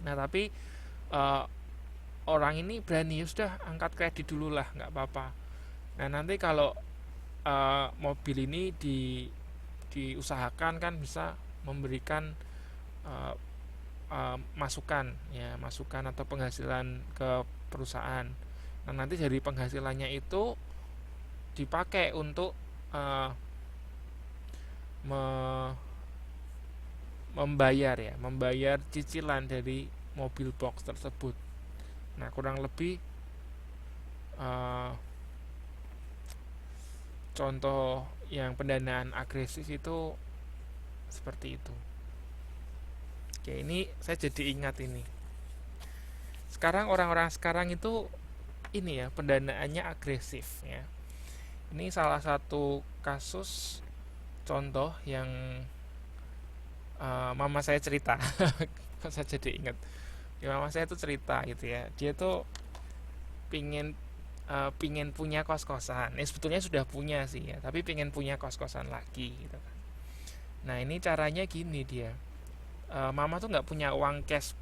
Nah tapi uh, orang ini berani, "Ya sudah angkat kredit dulu lah, nggak apa-apa." Nah nanti kalau mobil ini diusahakan kan bisa memberikan uh, masukan, ya masukan atau penghasilan ke perusahaan. Nah nanti dari penghasilannya itu dipakai untuk uh, me- membayar cicilan dari mobil box tersebut. Nah kurang lebih uh, contoh yang pendanaan agresif itu seperti itu. Oke, ini saya jadi ingat ini. Sekarang orang-orang sekarang itu ini ya, pendanaannya agresif ya. Ini salah satu kasus contoh yang mama saya cerita. Saya jadi ingat. Ya, mama saya tuh cerita gitu ya. Dia tuh pingin pingin punya kos-kosan. Sebetulnya sudah punya sih ya, tapi pingin punya kos-kosan lagi gitu kan. Nah ini caranya gini dia. Mama tuh nggak punya uang cash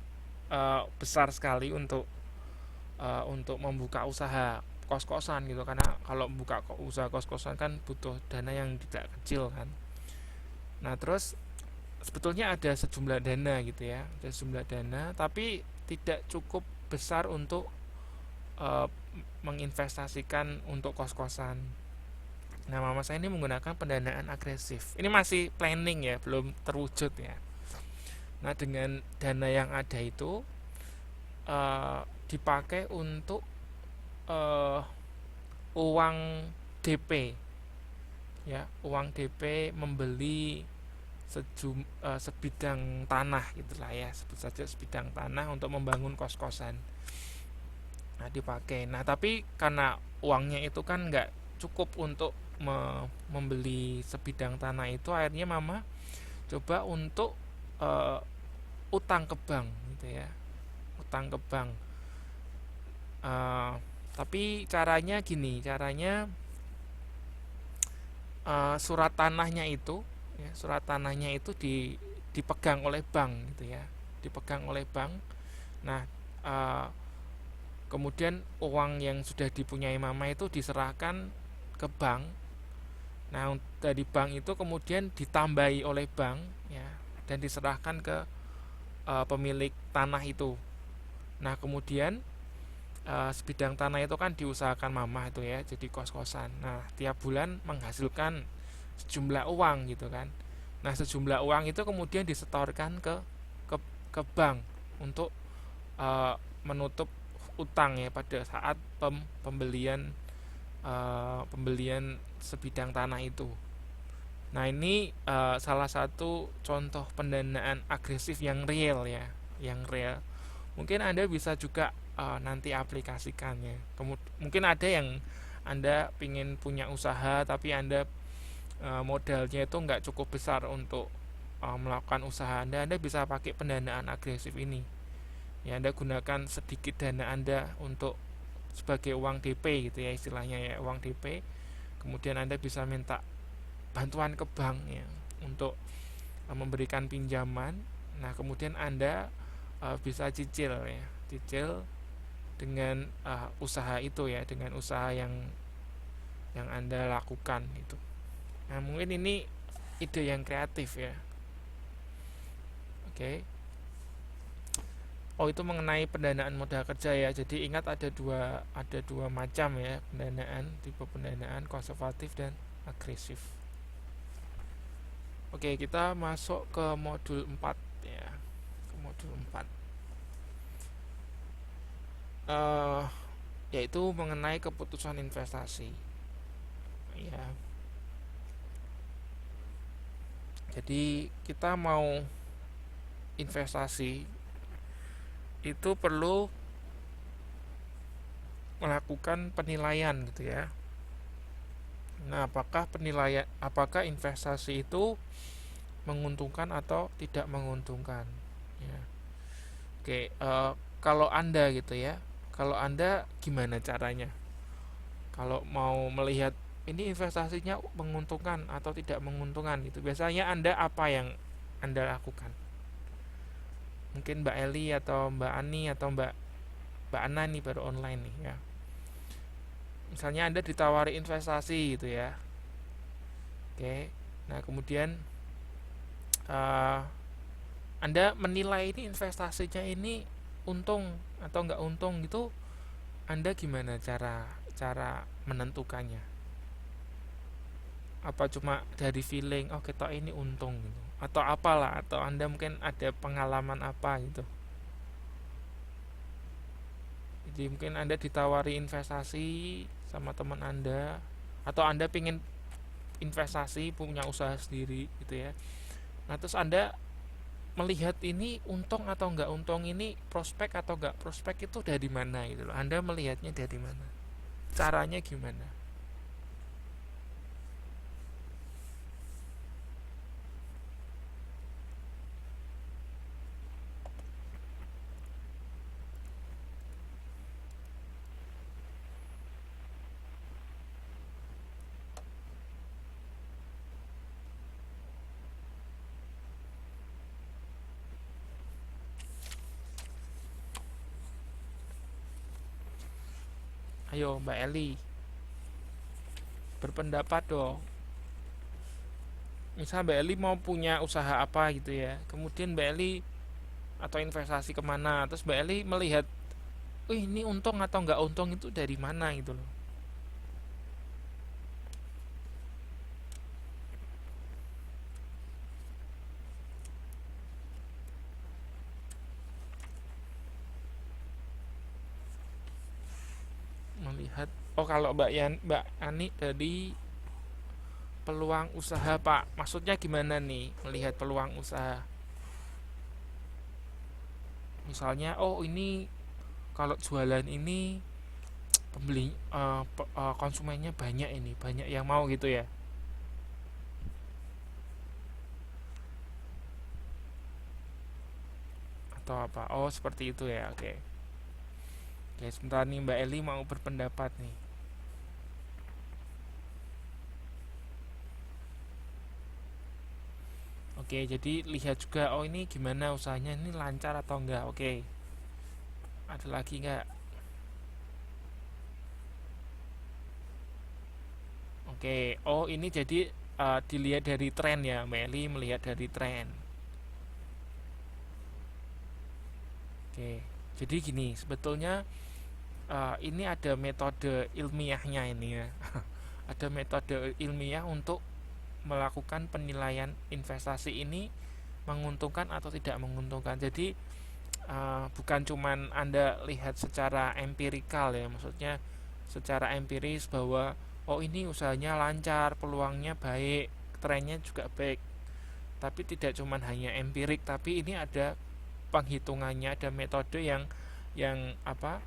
besar sekali untuk membuka usaha kos-kosan gitu, karena kalau buka usaha kos-kosan kan butuh dana yang tidak kecil kan. Nah terus sebetulnya ada sejumlah dana gitu ya, ada sejumlah dana tapi tidak cukup besar untuk uh, menginvestasikan untuk kos-kosan. Nah mama saya ini menggunakan pendanaan agresif, ini masih planning ya, belum terwujud ya. Nah dengan dana yang ada itu dipakai untuk uh, uang DP, ya uang DP membeli sebidang tanah gitulah ya, sebut saja sebidang tanah untuk membangun kos-kosan. Nah dipakai, nah tapi karena uangnya itu kan nggak cukup untuk membeli sebidang tanah itu, akhirnya mama coba untuk uh, utang ke bank gitu ya, utang ke bank. Uh, tapi caranya gini, caranya surat tanahnya itu, ya, surat tanahnya itu dipegang oleh bank gitu ya, dipegang oleh bank. Nah kemudian uang yang sudah dipunyai mama itu diserahkan ke bank. Nah dari bank itu kemudian ditambahi oleh bank ya, dan diserahkan ke pemilik tanah itu. Nah kemudian sebidang tanah itu kan diusahakan mama itu ya jadi kos-kosan. Nah tiap bulan menghasilkan sejumlah uang gitu kan. Nah sejumlah uang itu kemudian disetorkan ke, ke bank untuk menutup utang ya pada saat pembelian sebidang tanah itu. Nah ini salah satu contoh pendanaan agresif yang real ya, yang real. Mungkin Anda bisa juga nanti aplikasikannya. Mungkin ada yang Anda ingin punya usaha tapi Anda modalnya itu nggak cukup besar untuk melakukan usaha Anda. Anda bisa pakai pendanaan agresif ini. Ya, Anda gunakan sedikit dana Anda untuk sebagai uang DP gitu ya, istilahnya ya, uang DP. Kemudian Anda bisa minta bantuan ke bank ya untuk memberikan pinjaman. Nah, kemudian Anda bisa cicil ya, cicil dengan usaha itu ya, dengan usaha yang Anda lakukan itu. Nah, mungkin ini ide yang kreatif ya. Oke. Oh, itu mengenai pendanaan modal kerja ya. Jadi ingat ada dua macam ya pendanaan, tipe pendanaan konservatif dan agresif. Oke, kita masuk ke modul 4 ya. Ke modul 4. Eh yaitu mengenai keputusan investasi. Ya. Jadi kita mau investasi itu perlu melakukan penilaian gitu ya. Nah, apakah investasi itu menguntungkan atau tidak menguntungkan? Ya. Oke, kalau Anda gitu ya, kalau Anda gimana caranya? Kalau mau melihat ini investasinya menguntungkan atau tidak menguntungkan gitu, biasanya Anda apa yang Anda lakukan? Mungkin Mbak Eli atau Mbak Ani atau Mbak Ana nih baru online nih ya. Misalnya Anda ditawari investasi gitu ya. Oke. Nah, kemudian uh, Anda menilai ini investasinya ini untung atau nggak untung gitu, Anda gimana cara cara menentukannya? Apa cuma dari feeling, oh kita ini untung gitu, atau apalah, atau Anda mungkin ada pengalaman apa gitu. Jadi mungkin Anda ditawari investasi sama teman Anda, atau Anda pengen investasi punya usaha sendiri gitu ya. Nah, terus Anda melihat ini untung atau nggak untung, ini prospek atau nggak prospek, itu dari mana gitu loh. Anda melihatnya dari mana, caranya gimana? Ayo Mbak Eli, berpendapat dong. Misal Mbak Eli mau punya usaha apa gitu ya, kemudian Mbak Eli atau investasi kemana, terus Mbak Eli melihat, wih ini untung atau nggak untung itu dari mana gitu loh. Melihat, oh kalau Mbak Ani dari peluang usaha Pak, maksudnya gimana nih melihat peluang usaha? Misalnya, oh ini kalau jualan ini pembeli konsumennya banyak, ini banyak yang mau gitu ya, atau apa? Oh seperti itu ya, oke. Oke, sebentar nih Mbak Eli mau berpendapat nih. Oke, jadi lihat juga, oh ini gimana usahanya, ini lancar atau enggak. Oke, ada lagi enggak? Oke, oh ini jadi dilihat dari tren ya, Mbak Eli melihat dari tren. Oke, jadi gini, sebetulnya ini ada metode ilmiahnya ini ya. Ada metode ilmiah untuk melakukan penilaian investasi ini menguntungkan atau tidak menguntungkan. Jadi bukan cuman Anda lihat secara empirikal ya, maksudnya secara empiris bahwa oh ini usahanya lancar, peluangnya baik, trennya juga baik. Tapi tidak cuman hanya empirik, tapi ini ada penghitungannya, ada metode yang apa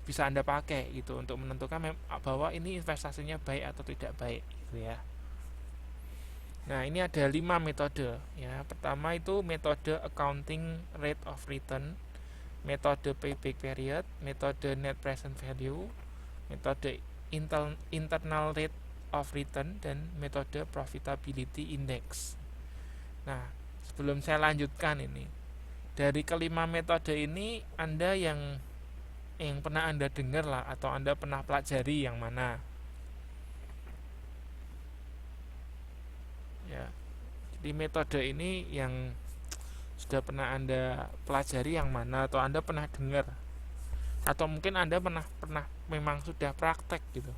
bisa Anda pakai gitu untuk menentukan bahwa ini investasinya baik atau tidak baik gitu ya. Nah, ini ada 5 metode ya. Pertama itu metode accounting rate of return, metode payback period, metode net present value, metode internal rate of return, dan metode profitability index. Nah, sebelum saya lanjutkan ini, dari kelima metode ini Anda yang pernah Anda dengar lah atau Anda pernah pelajari yang mana? Ya. Jadi metode ini yang sudah pernah Anda pelajari yang mana, atau Anda pernah dengar, atau mungkin Anda pernah pernah memang sudah praktek gitu.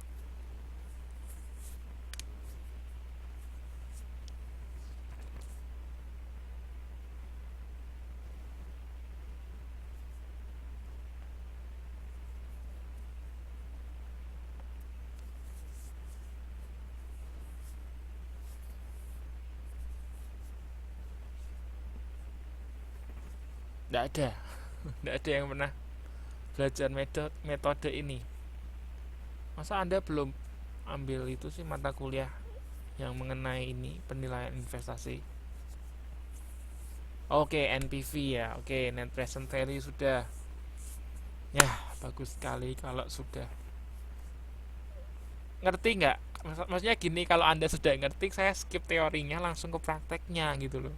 Tidak ada. Tidak ada yang pernah belajar metode ini. Masa Anda belum ambil itu sih, mata kuliah yang mengenai ini, penilaian investasi? Oke, NPV ya. Oke, net present value sudah. Ya, bagus sekali kalau sudah. Ngerti nggak? Maksudnya gini, kalau Anda sudah ngerti, saya skip teorinya langsung ke prakteknya gitu loh.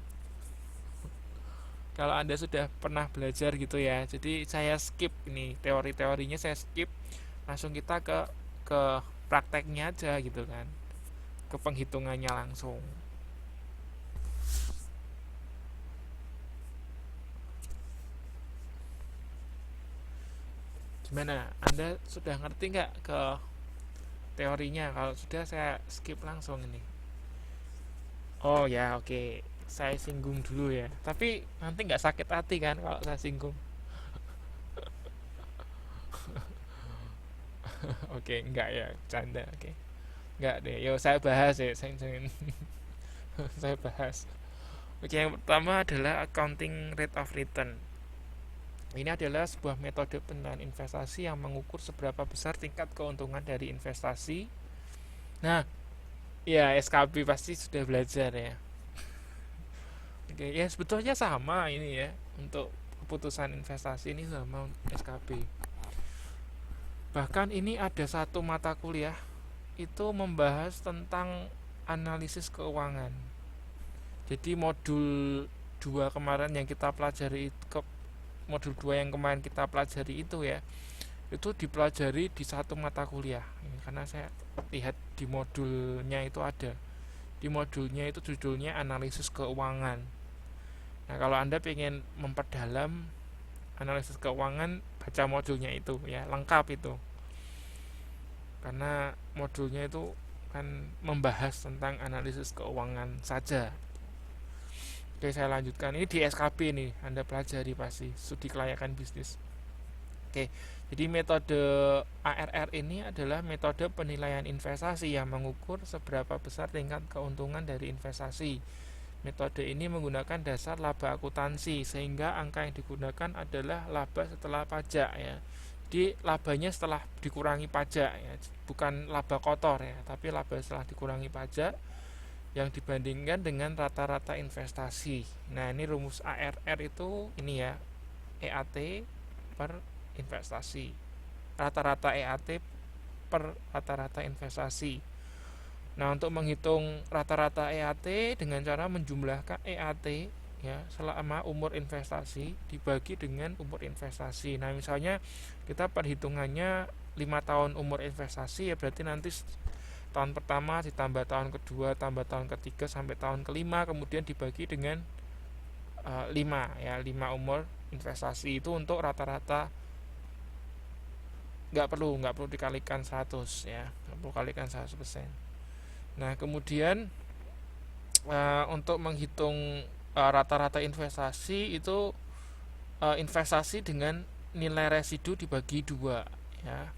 Kalau Anda sudah pernah belajar gitu ya. Jadi saya skip ini teori-teorinya, saya skip, langsung kita ke prakteknya aja gitu kan. Ke penghitungannya langsung. Gimana? Anda sudah ngerti nggak ke teorinya? Kalau sudah, saya skip langsung ini. Oh ya, oke. Saya singgung dulu ya. Tapi nanti nggak sakit hati kan kalau saya singgung? Oke, enggak ya, canda. Oke, enggak deh. Yo, saya bahas ya. Saya bahas. Oke, yang pertama adalah accounting rate of return. Ini adalah sebuah metode penilaian investasi yang mengukur seberapa besar tingkat keuntungan dari investasi. Nah, ya SKB pasti sudah belajar ya. Oke, ya sebetulnya sama ini ya. Untuk keputusan investasi ini sama SKB. Bahkan ini ada satu mata kuliah itu membahas tentang analisis keuangan. Jadi modul 2 kemarin yang kita pelajari modul 2 yang kemarin kita pelajari itu ya, itu dipelajari di satu mata kuliah. Karena saya lihat di modulnya itu ada. Di modulnya itu judulnya analisis keuangan. Nah, kalau Anda ingin memperdalam analisis keuangan, baca modulnya itu ya, lengkap itu. Karena modulnya itu kan membahas tentang analisis keuangan saja. Oke, saya lanjutkan. Ini di SKB nih, Anda pelajari pasti, studi kelayakan bisnis. Oke, jadi metode ARR ini adalah metode penilaian investasi yang mengukur seberapa besar tingkat keuntungan dari investasi. Metode ini menggunakan dasar laba akuntansi, sehingga angka yang digunakan adalah laba setelah pajak ya. Jadi labanya setelah dikurangi pajak ya, bukan laba kotor ya, tapi laba setelah dikurangi pajak yang dibandingkan dengan rata-rata investasi. Nah, ini rumus ARR itu ini ya, EAT per investasi. Rata-rata EAT per rata-rata investasi. Nah, untuk menghitung rata-rata EAT dengan cara menjumlahkan EAT ya selama umur investasi dibagi dengan umur investasi. Nah, misalnya kita perhitungannya 5 tahun umur investasi ya, berarti nanti tahun pertama ditambah tahun kedua tambah tahun ketiga sampai tahun kelima, kemudian dibagi dengan 5 ya, 5 umur investasi itu untuk rata-rata. Nggak perlu dikalikan 100 ya, nggak perlu kalikan 100%. Nah, kemudian untuk menghitung rata-rata investasi itu investasi dengan nilai residu dibagi 2 ya.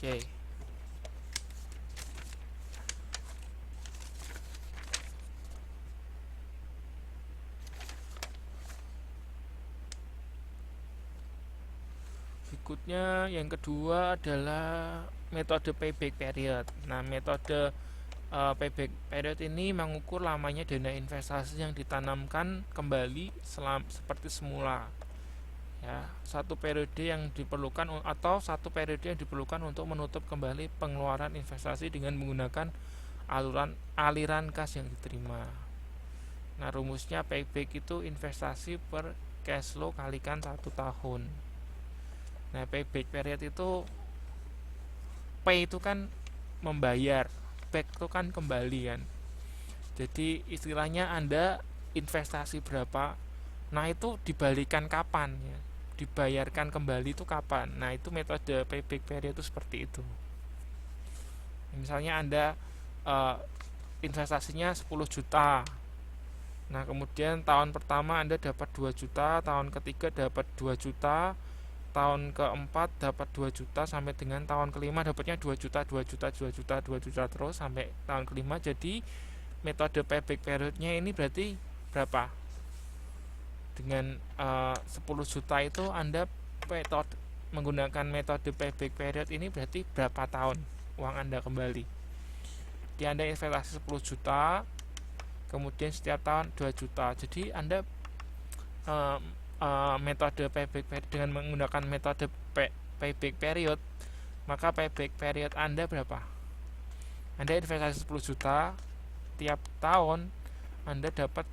Oke. Berikutnya yang kedua adalah metode payback period. Nah, metode payback period ini mengukur lamanya dana investasi yang ditanamkan kembali seperti semula. Ya, satu periode yang diperlukan untuk menutup kembali pengeluaran investasi dengan menggunakan aliran kas yang diterima. Nah, rumusnya payback itu investasi per cash flow kalikan 1 tahun. Nah, payback period itu pay itu kan membayar, back itu kan kembali kan. Jadi istilahnya Anda investasi berapa, nah itu dibalikan kapan ya, dibayarkan kembali itu kapan. Nah, itu metode payback period itu seperti itu. Misalnya Anda investasinya 10 juta. Nah, kemudian tahun pertama Anda dapat 2 juta, tahun ketiga dapat 2 juta, tahun keempat dapat 2 juta, sampai dengan tahun kelima dapatnya 2 juta, 2 juta, 2 juta, 2 juta terus sampai tahun kelima. Jadi metode payback periodnya ini berarti berapa? Dengan 10 juta itu Anda menggunakan metode payback period ini berarti berapa tahun uang Anda kembali. Jadi Anda investasi 10 juta, kemudian setiap tahun 2 juta. Jadi Anda metode payback period dengan menggunakan metode payback period, maka payback period Anda berapa? Anda investasi 10 juta, tiap tahun Anda dapat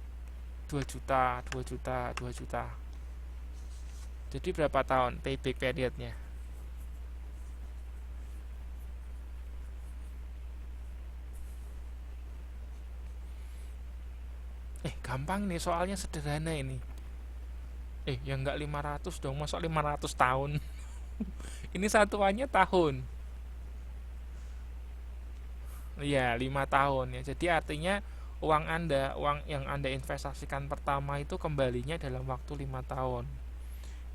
2 juta, 2 juta, 2 juta. Jadi berapa tahun payback periodnya? Gampang nih, soalnya sederhana ini. Ya enggak 500 dong, masuk 500 tahun. Ini satuannya tahun. Iya, 5 tahun ya. Jadi artinya uang yang Anda investasikan pertama itu kembalinya dalam waktu 5 tahun.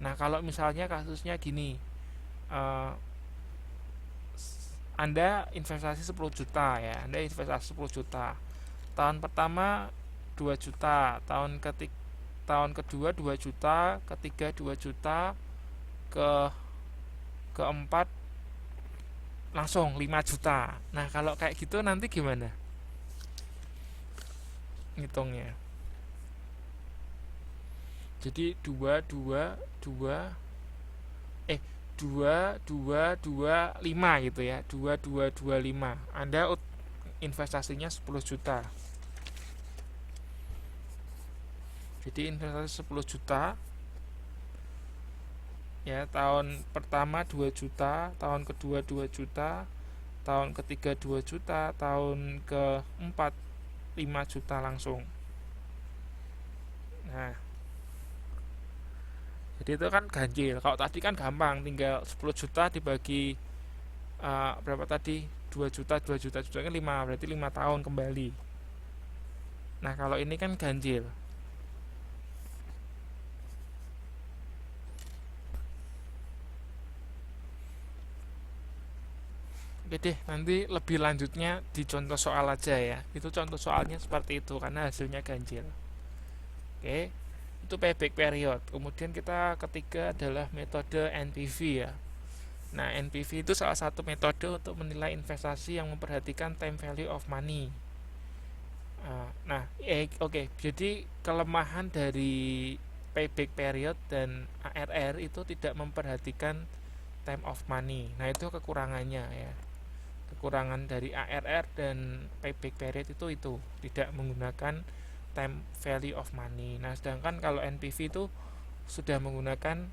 Nah, kalau misalnya kasusnya gini, eh, Anda investasi 10 juta ya, Anda investasi 10 juta. Tahun pertama 2 juta, tahun kedua 2 juta, ketiga 2 juta, ke keempat langsung 5 juta. Nah, kalau kayak gitu nanti gimana ngitungnya? Jadi 2 2 2 eh 2 2 2 5 gitu ya. 2 2 2 5. Anda investasinya 10 juta. Jadi investasi 10 juta ya, tahun pertama 2 juta, tahun kedua 2 juta, tahun ketiga 2 juta, tahun keempat 5 juta langsung. Nah, jadi itu kan ganjil. Kalau tadi kan gampang, tinggal 10 juta dibagi berapa tadi? 2 juta, 2 juta, juta kan 5, berarti 5 tahun kembali. Nah, kalau ini kan ganjil. Oke deh, nanti lebih lanjutnya di contoh soal aja ya. Itu contoh soalnya seperti itu karena hasilnya ganjil. Oke, itu payback period. Kemudian kita ketiga adalah metode NPV ya. Nah, NPV itu salah satu metode untuk menilai investasi yang memperhatikan time value of money. Oke. Jadi kelemahan dari payback period dan ARR itu tidak memperhatikan time of money. Nah, itu kekurangannya ya. Kekurangan dari ARR dan payback period itu tidak menggunakan time value of money. Nah, sedangkan kalau NPV itu sudah menggunakan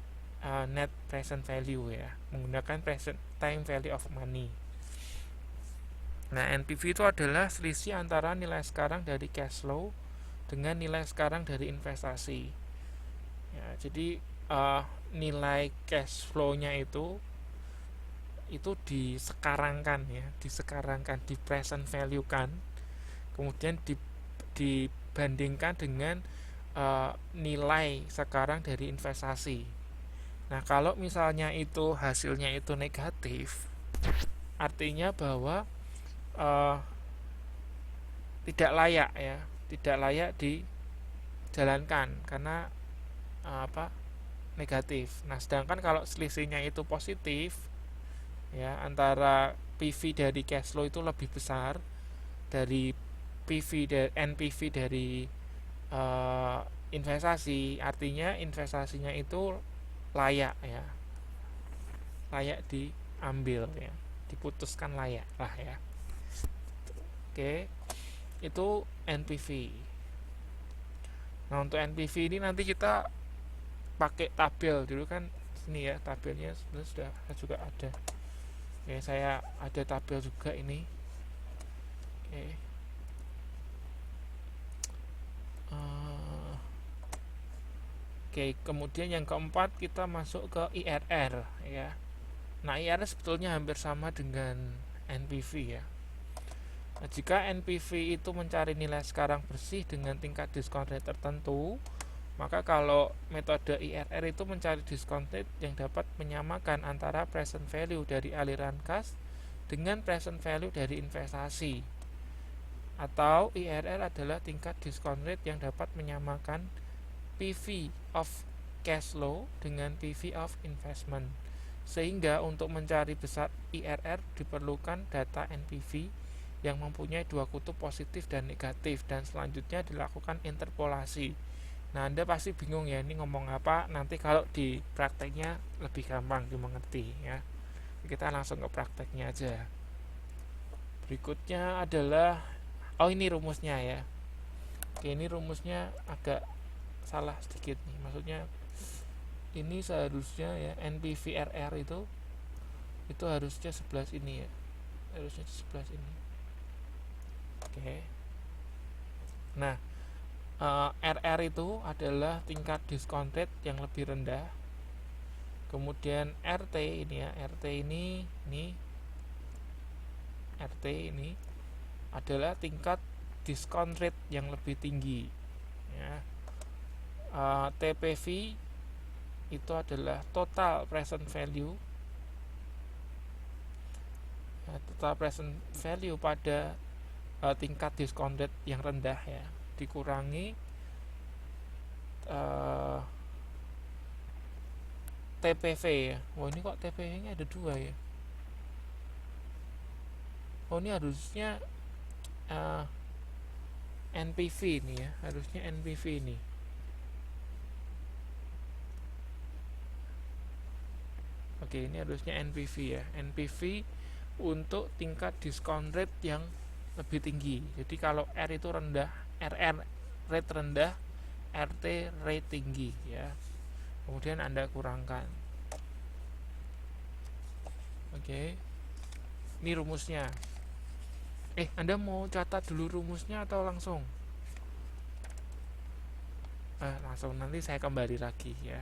net present value ya, menggunakan present time value of money. Nah, NPV itu adalah selisih antara nilai sekarang dari cash flow dengan nilai sekarang dari investasi. Ya, jadi nilai cash flow-nya itu disekarangkan ya, di present value kan, kemudian dibandingkan dengan nilai sekarang dari investasi. Nah, kalau misalnya itu hasilnya itu negatif, artinya bahwa tidak layak ya, tidak layak dijalankan karena negatif. Nah, sedangkan kalau selisihnya itu positif ya, antara PV dari cash flow itu lebih besar dari NPV dari investasi, artinya investasinya itu layak ya, layak diambil ya, diputuskan layak lah ya. Oke, itu NPV. Nah, untuk NPV ini nanti kita pakai tabel dulu kan, sini ya tabelnya sebenarnya sudah juga ada. Oke, saya ada tabel juga ini. Oke. Oke, kemudian yang keempat kita masuk ke IRR ya. Nah, IRR sebetulnya hampir sama dengan NPV ya. Nah, jika NPV itu mencari nilai sekarang bersih dengan tingkat diskon rate tertentu, maka kalau metode IRR itu mencari diskon rate yang dapat menyamakan antara present value dari aliran kas dengan present value dari investasi. Atau IRR adalah tingkat diskon rate yang dapat menyamakan PV of cash flow dengan PV of investment. Sehingga untuk mencari besar IRR diperlukan data NPV yang mempunyai dua kutub positif dan negatif, dan selanjutnya dilakukan interpolasi. Nah, Anda pasti bingung ya, ini ngomong apa. Nanti kalau di prakteknya lebih gampang dimengerti ya. Kita langsung ke prakteknya aja. Berikutnya adalah, oh ini rumusnya ya. Oke, ini rumusnya agak salah sedikit nih. Maksudnya ini seharusnya ya NPV-RR itu harusnya 11 ini ya. Harusnya 11 ini. Oke. Nah, RR itu adalah tingkat diskon rate yang lebih rendah. Kemudian RT ini ya, RT ini adalah tingkat diskon rate yang lebih tinggi. Ya. TPV itu adalah total present value. Ya, total present value pada tingkat diskon rate yang rendah ya, dikurangi TPV ya. Wah, ini kok TPV-nya ada 2 ya. Oh, ini harusnya NPV ini ya, harusnya NPV ini. Oke, ini harusnya NPV ya. NPV untuk tingkat diskon rate yang lebih tinggi. Jadi kalau R itu rendah, RR rate rendah, RT rate tinggi ya. Kemudian Anda kurangkan. Oke. Ini rumusnya. Anda mau catat dulu rumusnya atau langsung? Langsung, nanti saya kembali lagi ya.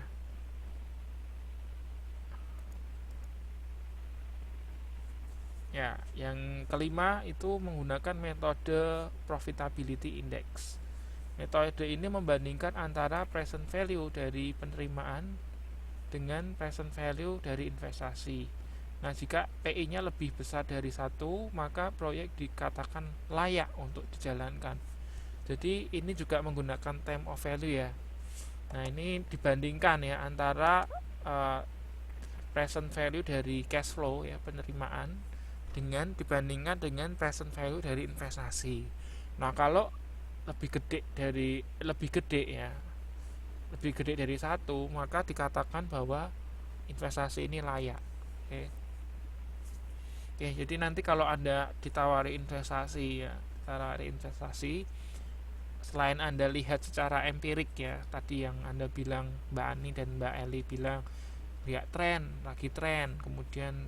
Ya, yang kelima itu menggunakan metode profitability index. Metode ini membandingkan antara present value dari penerimaan dengan present value dari investasi. Nah, jika PI-nya lebih besar dari 1, maka proyek dikatakan layak untuk dijalankan. Jadi ini juga menggunakan time of value ya. Nah, ini dibandingkan ya antara present value dari cash flow ya, penerimaan, dibandingkan dengan present value dari investasi. Nah, kalau lebih gede dari 1, maka dikatakan bahwa investasi ini layak. Oke. Jadi nanti kalau Anda ditawari investasi, selain Anda lihat secara empirik ya, tadi yang Anda bilang, Mbak Ani dan Mbak Eli bilang lihat lagi tren, kemudian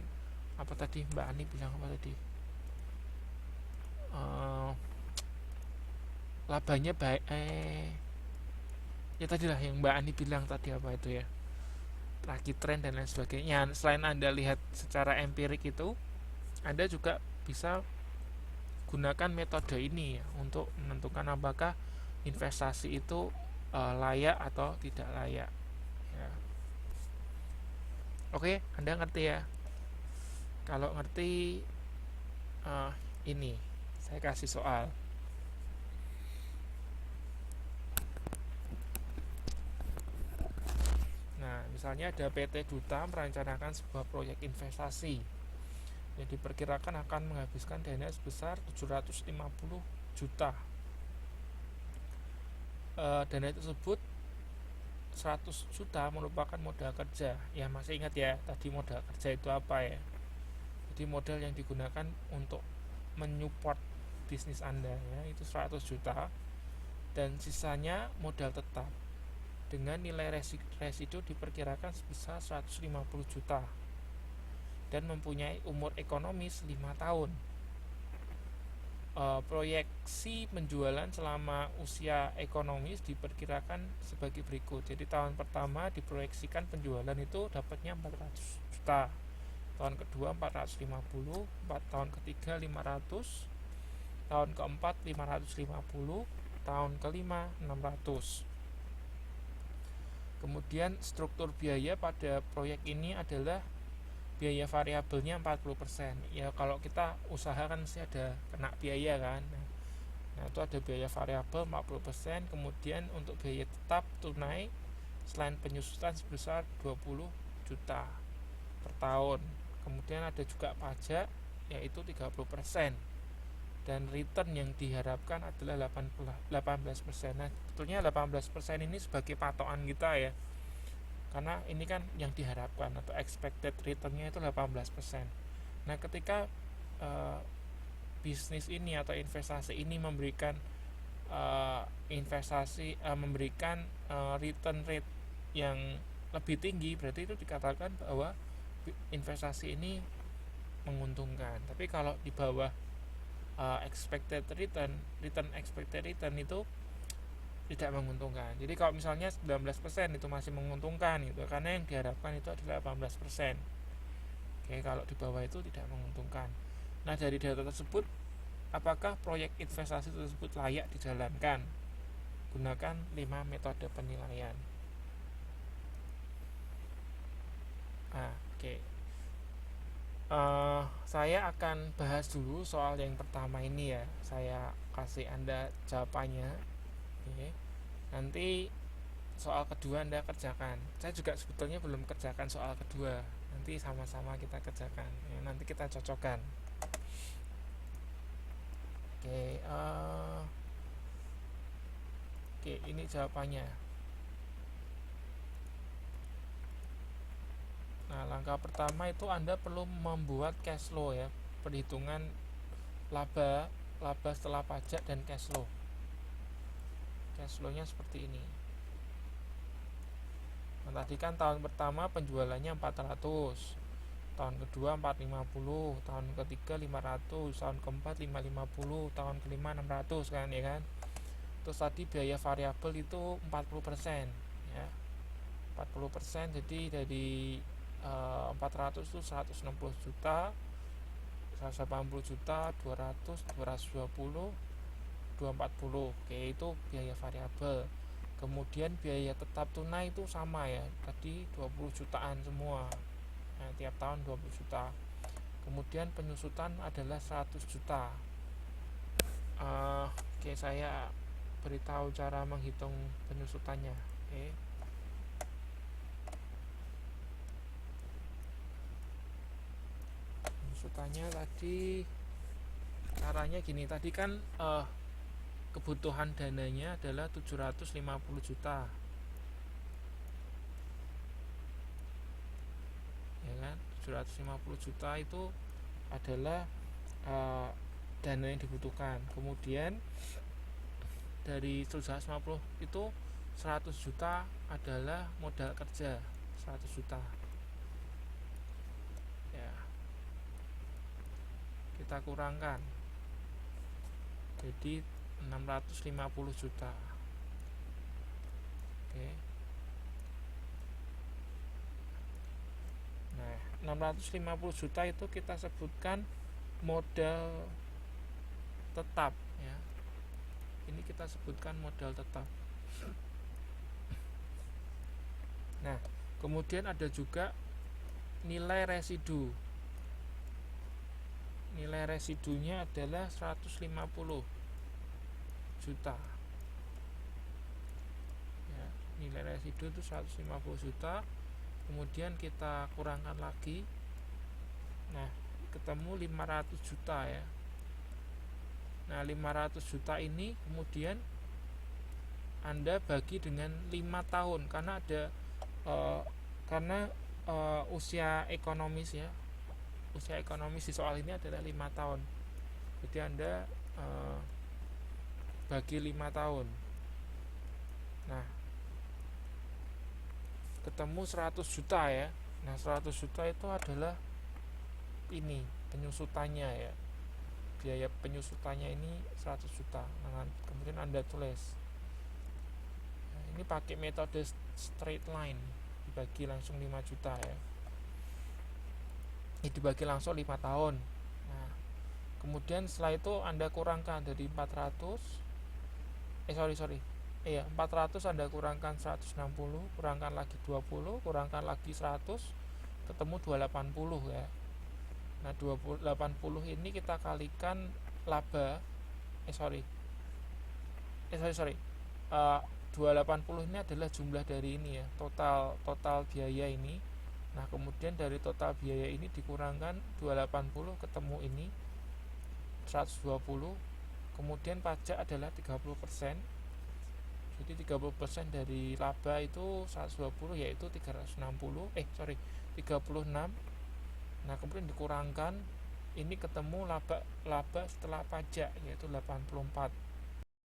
apa tadi Mbak Ani bilang apa tadi? Labanya baik, ya tadi lah yang Mbak Ani bilang tadi apa itu ya, lagi tren dan lain sebagainya. Selain Anda lihat secara empirik itu, Anda juga bisa gunakan metode ini ya, untuk menentukan apakah investasi itu layak atau tidak layak ya. Oke, Anda ngerti ya? Kalau ngerti, ini saya kasih soal. Nah, misalnya ada PT Duta merencanakan sebuah proyek investasi yang diperkirakan akan menghabiskan dana sebesar 750 juta. Dana tersebut 100 juta merupakan modal kerja. Ya, masih ingat ya tadi modal kerja itu apa ya? Jadi modal yang digunakan untuk menyupport bisnis Anda ya, itu 100 juta, dan sisanya modal tetap dengan nilai residu diperkirakan sebesar 150 juta dan mempunyai umur ekonomis 5 tahun. Proyeksi penjualan selama usia ekonomis diperkirakan sebagai berikut. Jadi tahun pertama diproyeksikan penjualan itu dapatnya 400 juta, tahun kedua 450, tahun ketiga 500, tahun keempat 550, tahun kelima 600. Kemudian struktur biaya pada proyek ini adalah biaya variabelnya 40%. Ya, kalau kita usaha kan mesti ada kena biaya kan. Nah, itu ada biaya variabel 40%, kemudian untuk biaya tetap tunai selain penyusutan sebesar 20 juta per tahun. Kemudian ada juga pajak yaitu 30%. Dan return yang diharapkan adalah 18%. Nah, sebetulnya 18% ini sebagai patokan kita ya. Karena ini kan yang diharapkan atau expected return-nya itu 18%. Nah, ketika bisnis ini atau investasi ini memberikan return rate yang lebih tinggi, berarti itu dikatakan bahwa investasi ini menguntungkan. Tapi kalau di bawah expected return expected return itu tidak menguntungkan. Jadi kalau misalnya 19% itu masih menguntungkan gitu, karena yang diharapkan itu adalah 18%. Oke, kalau di bawah itu tidak menguntungkan. Nah, dari data tersebut, apakah proyek investasi tersebut layak dijalankan? Gunakan 5 metode penilaian. Oke. Saya akan bahas dulu soal yang pertama ini ya. Saya kasih Anda jawabannya. Oke. Nanti soal kedua Anda kerjakan. Saya juga sebetulnya belum kerjakan soal kedua. Nanti sama-sama kita kerjakan. Ya, nanti kita cocokkan. Oke, ini jawabannya. Nah, langkah pertama itu Anda perlu membuat cash flow ya, perhitungan laba setelah pajak dan cash flow. Cash flow-nya seperti ini. Nah, tadi kan tahun pertama penjualannya 400, tahun kedua 450, tahun ketiga 500, tahun keempat 550, tahun kelima 600 kan ya kan. Terus tadi biaya variabel itu 40% ya. 40%, jadi dari 400 itu 160 juta, 180 juta, 200, 220, 240. Oke, itu biaya variabel. Kemudian biaya tetap tunai itu sama ya, tadi 20 jutaan semua. Nah, tiap tahun 20 juta. Kemudian penyusutan adalah 100 juta. Oke, saya beritahu cara menghitung penyusutannya. Oke. Penyusutannya tadi caranya gini, tadi kan kebutuhan dananya adalah 750 juta. Ya kan? 750 juta itu adalah dana yang dibutuhkan. Kemudian dari 750 itu 100 juta adalah modal kerja, 100 juta ya, kita kurangkan jadi 650 juta. Oke. Nah, 650 juta itu kita sebutkan modal tetap ya. Ini kita sebutkan modal tetap. Nah, kemudian ada juga nilai residu. Nilai residunya adalah 150 juta. Ya, nilai residu itu 150 juta. Kemudian kita kurangkan lagi. Nah, ketemu 500 juta ya. Nah, 500 juta ini kemudian Anda bagi dengan 5 tahun karena ada usia ekonomis ya. Usia ekonomis di soal ini adalah 5 tahun. Jadi Anda bagi 5 tahun. Nah, ketemu 100 juta ya. Nah, 100 juta itu adalah ini penyusutannya ya. Biaya penyusutannya ini 100 juta. Nah, kemudian Anda tulis. Nah, ini pakai metode straight line, dibagi langsung 5 juta ya. Ini dibagi langsung 5 tahun. Nah, kemudian setelah itu Anda kurangkan dari 400. 400 Anda kurangkan 160, kurangkan lagi 20, kurangkan lagi 100, ketemu 280 ya. Nah, 280 ini kita kalikan laba 280 ini adalah jumlah dari ini ya, total biaya ini. Nah, kemudian dari total biaya ini dikurangkan 280, ketemu ini 120. Kemudian pajak adalah 30%. Jadi 30% dari laba itu 120 yaitu 36. Nah, kemudian dikurangkan ini ketemu laba laba setelah pajak yaitu 84